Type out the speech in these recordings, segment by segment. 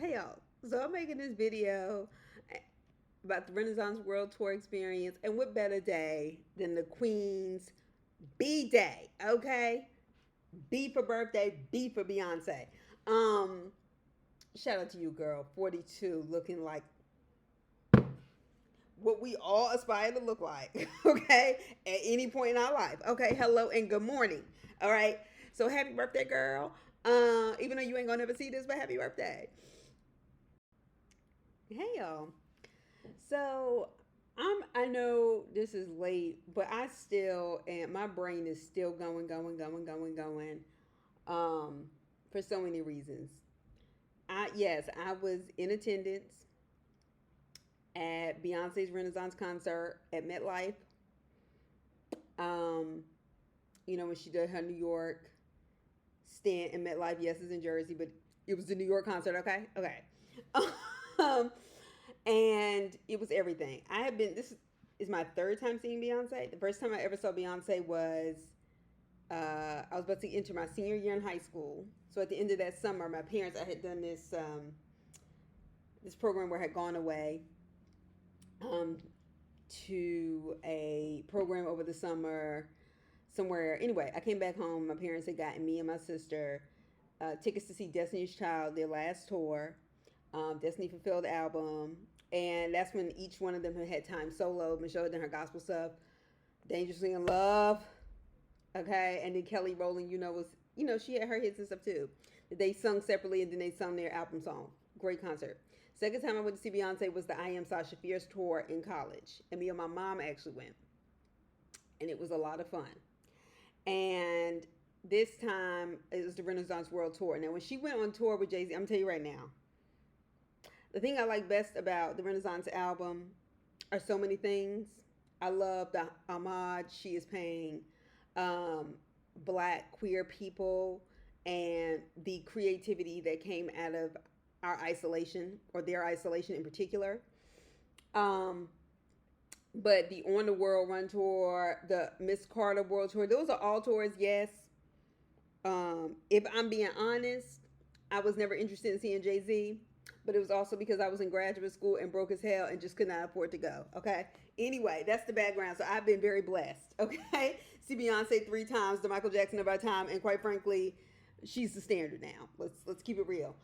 Hey y'all. So I'm making this video about the Renaissance World Tour experience, and what better day than the Queen's Bday, okay? B for birthday, B for Beyonce. Um, Shout out to you, girl. 42, looking like what we all aspire to look like, okay? At any point in our life. Okay, hello and good morning. All right. So happy birthday, girl. Even though you ain't gonna never see this, but happy birthday. Hey y'all. So I know this is late, but I still and my brain is still going um for so many reasons. I was in attendance at Beyonce's Renaissance concert at MetLife. Um, when she did her New York stint in MetLife. Yes, it's in Jersey, but it was the New York concert, okay? Okay. um and it was everything. This is my third time seeing Beyonce. The first time I ever saw Beyonce was I was about to enter my senior year in high school. So at the end of that summer, my parents, I had done this program where I had gone away um, to a program over the summer somewhere. Anyway, I came back home. My parents had gotten me and my sister tickets to see Destiny's Child, their last tour, Destiny Fulfilled album. And that's when each one of them had time solo. Michelle had done her gospel stuff, Dangerously in Love, okay, and then Kelly Rowland, she had her hits and stuff too. They sung separately and then they sung their album song. Great concert. Second time I went to see Beyonce was the I Am Sasha Fierce tour in college, and me and my mom actually went, and it was a lot of fun. And this time it was the Renaissance World Tour. Now, when she went on tour with Jay-Z, I'm gonna tell you right now, the thing I like best about the Renaissance album are so many things. I love the homage she is paying um, black queer people and the creativity that came out of our isolation or their isolation in particular. Um, but the On the World Run tour, the Miss Carter World Tour, those are all tours, yes. If I'm being honest, I was never interested in seeing Jay Z, but it was also because I was in graduate school and broke as hell and just could not afford to go. Okay. Anyway, that's the background. So I've been very blessed. Okay. See Beyonce three times, the Michael Jackson of our time, and quite frankly, she's the standard now. Let's keep it real.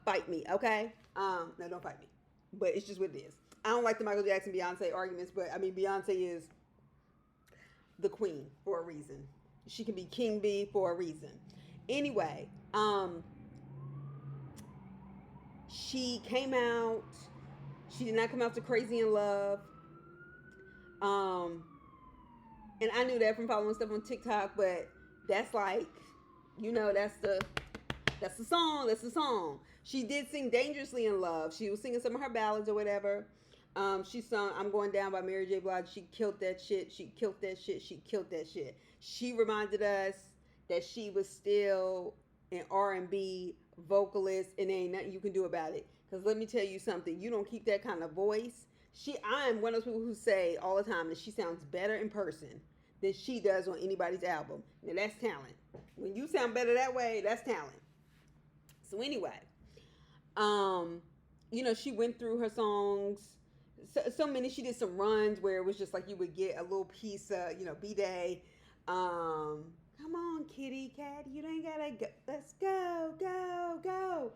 Fight me, okay? No, don't fight me. But it's just what it is. I don't like the Michael Jackson Beyonce arguments, but I mean Beyonce is the queen for a reason. She can be King Bee for a reason. Anyway, she came out. She did not come out to Crazy in Love. Um, and I knew that from following stuff on TikTok, but that's like, that's the song. That's the song. She did sing Dangerously in Love. She was singing some of her ballads or whatever. She sung I'm Going Down by Mary J. Blige. She killed that shit. She killed that shit. She killed that shit. She reminded us that she was still an R&B vocalist and there ain't nothing you can do about it. Because let me tell you something. You don't keep that kind of voice. I am one of those people who say all the time that she sounds better in person than she does on anybody's album. Now that's talent. When you sound better that way, that's talent. So anyway, she went through her songs. So many. She did some runs where it was just like you would get a little piece of, Bday. Come on, kitty cat, you ain't gotta go. Let's go, go, go.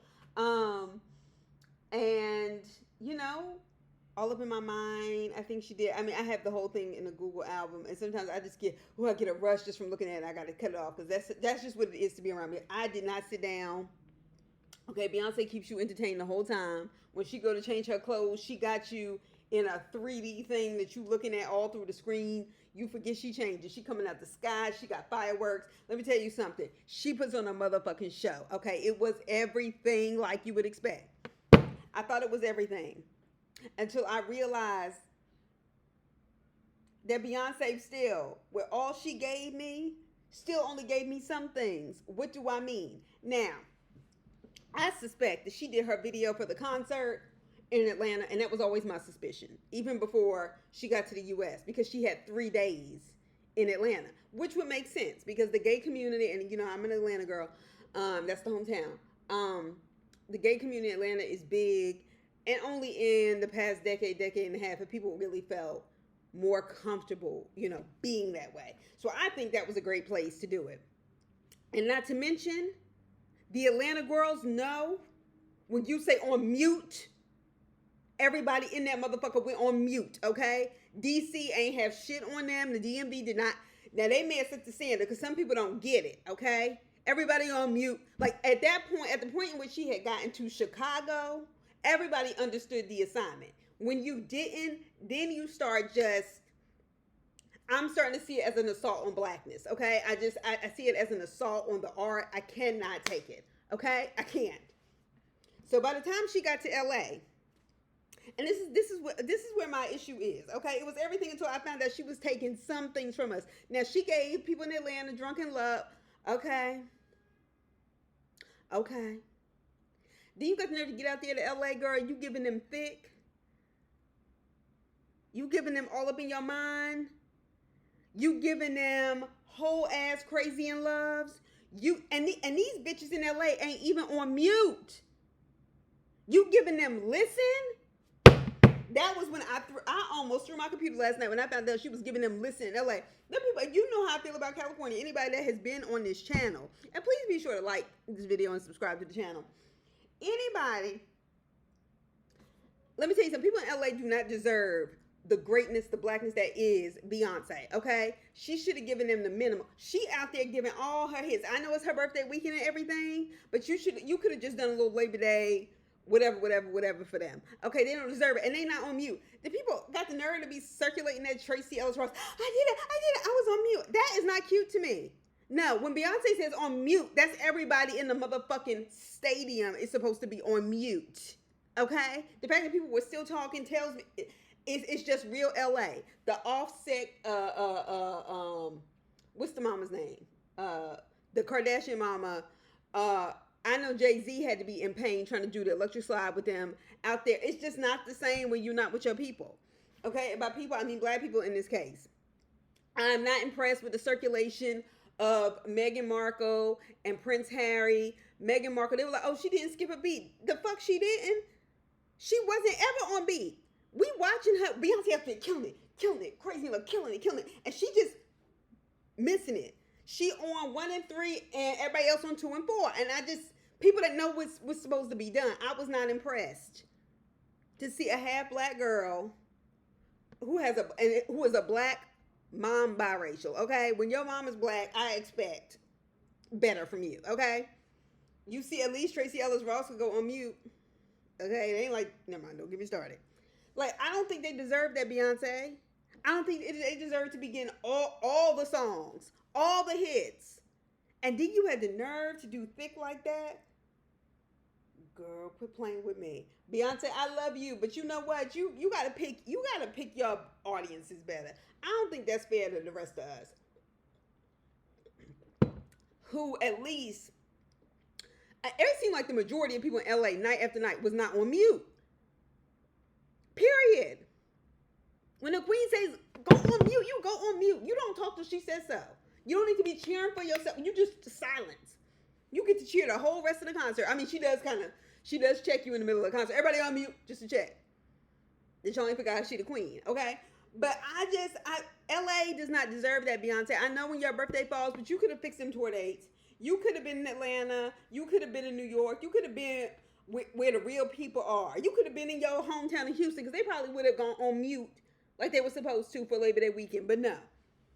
And all up in my mind, I think she did. I mean, I have the whole thing in a Google album, and sometimes I just I get a rush just from looking at it. I gotta cut it off because that's just what it is to be around me. I did not sit down. Okay, Beyonce keeps you entertained the whole time. When she go to change her clothes, she got you in a 3D thing that you looking at all through the screen. You forget she changes. She coming out the sky. She got fireworks. Let me tell you something. She puts on a motherfucking show. Okay, it was everything like you would expect. I thought it was everything until I realized that Beyonce still, with all she gave me, still only gave me some things. What do I mean? Now, I suspect that she did her video for the concert in Atlanta, and that was always my suspicion, even before she got to the U.S., because she had 3 days in Atlanta, which would make sense because the gay community, and I'm an Atlanta girl, that's the hometown. the gay community in Atlanta is big, and only in the past decade and a half have people really felt more comfortable, being that way. So I think that was a great place to do it. And not to mention, the Atlanta girls know when you say on mute, everybody in that motherfucker went on mute, okay? DC ain't have shit on them. The DMV did not. Now, they may have set the standard because some people don't get it, okay? Everybody on mute. Like, at the point in which she had gotten to Chicago, everybody understood the assignment. When you didn't, then you start I'm starting to see it as an assault on blackness, okay? I see it as an assault on the art. I cannot take it, okay? I can't. So by the time she got to LA, and this is where my issue is, okay? It was everything until I found out she was taking some things from us. Now, she gave people in Atlanta drunken love, okay? Okay. Then you got the nerve to get out there to LA, girl, you giving them thick. You giving them all up in your mind. You giving them whole ass crazy in loves. And these bitches in LA ain't even on mute. You giving them listen. That was when I almost threw my computer last night when I found out she was giving them listen in LA. Them people, you know how I feel about California. Anybody that has been on this channel, and please be sure to like this video and subscribe to the channel. Anybody, let me tell you something. People in LA do not deserve the greatness, the blackness that is Beyonce, okay? She should have given them the minimum. She out there giving all her hits. I know it's her birthday weekend and everything, but you could have just done a little Labor Day, whatever for them. Okay, they don't deserve it, and they not on mute. The people got the nerve to be circulating that Tracy Ellis Ross. I did it, I was on mute. That is not cute to me. No, when Beyonce says on mute, that's everybody in the motherfucking stadium is supposed to be on mute, okay? The fact that people were still talking tells me... It's just real LA. The Offset, what's the mama's name? The Kardashian mama. I know Jay-Z had to be in pain trying to do the electric slide with them out there. It's just not the same when you're not with your people. Okay, by people, I mean black people in this case. I'm not impressed with the circulation of Meghan Markle and Prince Harry. Meghan Markle, they were like, oh, she didn't skip a beat. The fuck she didn't? She wasn't ever on beat. We watching her, Beyonce up there killing it, crazy, like killing it, and she just missing it. She on 1 and 3, and everybody else on 2 and 4, and people that know what's supposed to be done. I was not impressed to see a half black girl who is a black mom biracial. Okay, when your mom is black, I expect better from you. Okay, you see at least Tracy Ellis Ross could go on mute. Okay, it ain't like, never mind, don't get me started. Like, I don't think they deserve that, Beyonce. I don't think they deserve to begin all the songs, all the hits. And then you had the nerve to do thick like that? Girl, quit playing with me. Beyonce, I love you, but you know what? You gotta pick your audiences better. I don't think that's fair to the rest of us. Who at least, it seemed like the majority of people in LA night after night was not on mute. Period. When the queen says, go on mute, you go on mute. You don't talk till she says so. You don't need to be cheering for yourself. You just silence. You get to cheer the whole rest of the concert. I mean, she does check you in the middle of the concert. Everybody on mute just to check. Then she only forgot she the queen, okay? But LA does not deserve that, Beyonce. I know when your birthday falls, but you could have fixed them tour dates. You could have been in Atlanta. You could have been in New York. You could have been where the real people are. You could have been in your hometown of Houston, because they probably would have gone on mute like they were supposed to for Labor Day weekend. But no,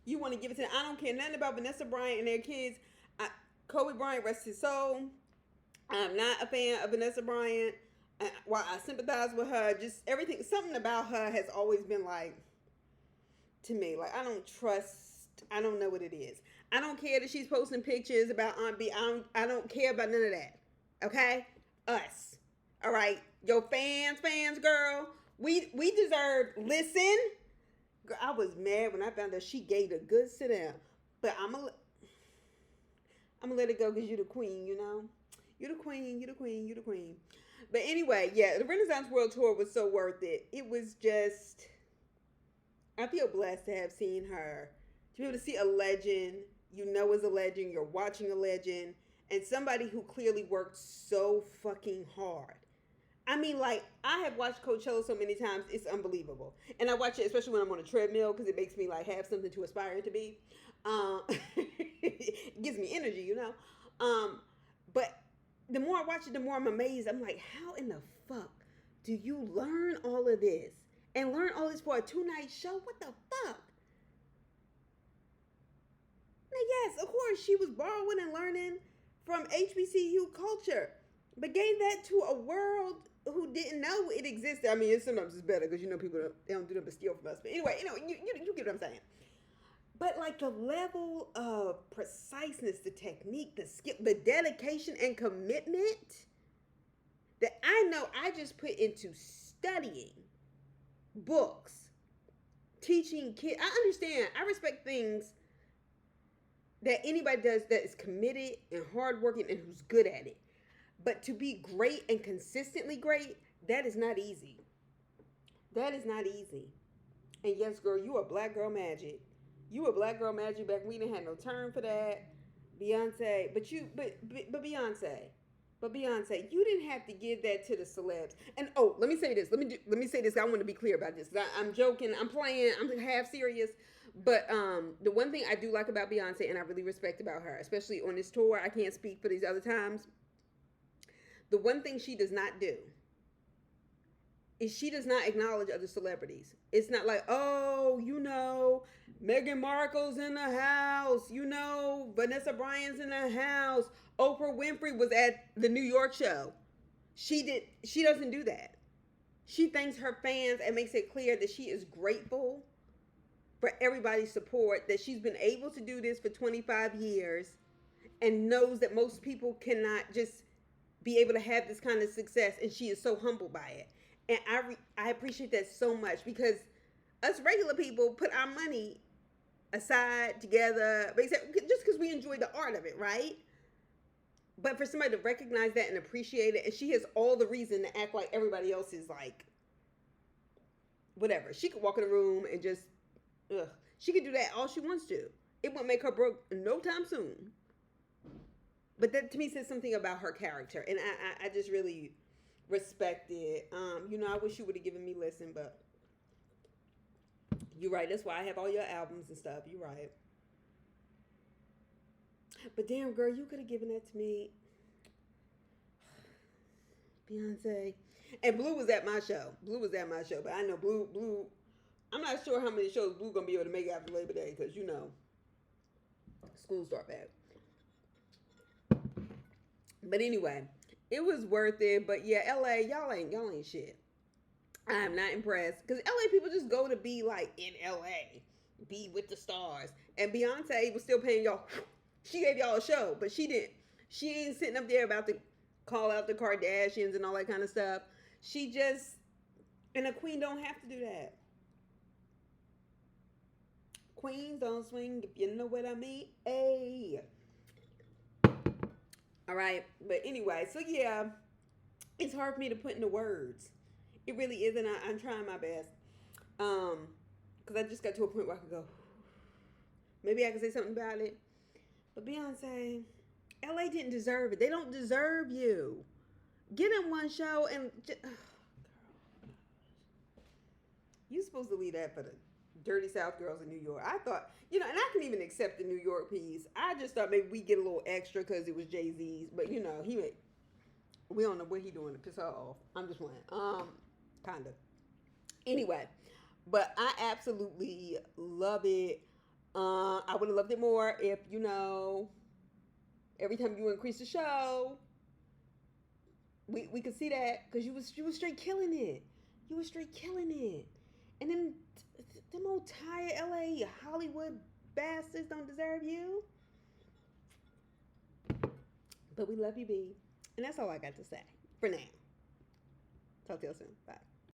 you want to give it to them. I don't care nothing about Vanessa Bryant and their kids. Kobe Bryant, rest his soul. I'm not a fan of Vanessa Bryant. While I sympathize with her, just everything, something about her has always been like, to me, like, I don't know what it is. I don't care that she's posting pictures about Aunt B. I don't care about none of that. Okay? Us. All right? Your fans, girl. We deserve, listen. Girl, I was mad when I found out she gave a good sit down. But I'm going to let it go because you're the queen, you know? You're the queen. But anyway, yeah, the Renaissance World Tour was so worth it. It was just, I feel blessed to have seen her. To be able to see a legend, you know is a legend, you're watching a legend, and somebody who clearly worked so fucking hard. I mean, like, I have watched Coachella so many times, it's unbelievable. And I watch it especially when I'm on a treadmill because it makes me like have something to aspire to be. It gives me energy, you know. But the more I watch it, the more I'm amazed. I'm like, how in the fuck do you learn all of this and learn all this for a 2-night show? What the fuck? Now, yes, of course, she was borrowing and learning from HBCU culture, but gave that to a world who didn't know it existed. I mean, sometimes it's better because you know people they don't do that but steal from us. But anyway, you get what I'm saying. But like the level of preciseness, the technique, the skill, the dedication and commitment that I know I just put into studying books, teaching kids. I understand. I respect things that anybody does that is committed and hardworking and who's good at it. But to be great and consistently great, that is not easy. That is not easy. And yes, girl, you are black girl magic. You were black girl magic back. We didn't have no term for that. Beyonce, but Beyonce, you didn't have to give that to the celebs. And oh, let me say this. Let me say this. I want to be clear about this. I'm joking. I'm playing. I'm half serious. But the one thing I do like about Beyonce, and I really respect about her, especially on this tour, I can't speak for these other times. The one thing she does not do is she does not acknowledge other celebrities. It's not like, oh, you know, Meghan Markle's in the house. You know, Vanessa Bryant's in the house. Oprah Winfrey was at the New York show. She doesn't do that. She thanks her fans and makes it clear that she is grateful for everybody's support, that she's been able to do this for 25 years and knows that most people cannot just be able to have this kind of success, and she is so humbled by it. And I appreciate that so much because us regular people put our money aside together just because we enjoy the art of it, right? But for somebody to recognize that and appreciate it, and she has all the reason to act like everybody else is like, whatever. She could walk in a room and just, she could do that all she wants to. It won't make her broke no time soon. But that to me says something about her character, and I just really respect it. You know, I wish you would have given me Listen, but you're right. That's why I have all your albums and stuff. You're right. But damn, girl, you could have given that to me. Beyonce. And Blue was at my show. But I know Blue, I'm not sure how many shows Blue gonna be able to make after Labor Day, because you know, school start back. But anyway, it was worth it. But yeah, LA, y'all ain't shit. I am not impressed, because LA people just go to be like in LA, be with the stars. And Beyonce was still paying y'all. She gave y'all a show, but she didn't. She ain't sitting up there about to call out the Kardashians and all that kind of stuff. She just, and a queen don't have to do that. Queens don't swing, if you know what I mean. Hey. All right, but anyway, so yeah, it's hard for me to put into words. It really is, and I'm trying my best. Because I just got to a point where I could go, maybe I can say something about it. But Beyonce, LA didn't deserve it. They don't deserve you. Get in one show and just, you supposed to leave that for the dirty South girls in New York. I thought, you know, and I can even accept the New York piece. I just thought maybe we get a little extra because it was Jay-Z's. But, you know, we don't know what he doing to piss her off. I'm just playing. Kind of. Anyway, but I absolutely love it. I would have loved it more if, you know, every time you increase the show, we could see that, because you was straight killing it. You was straight killing it. And then them old tired LA Hollywood bastards don't deserve you. But we love you, B. And that's all I got to say for now. Talk to you soon. Bye.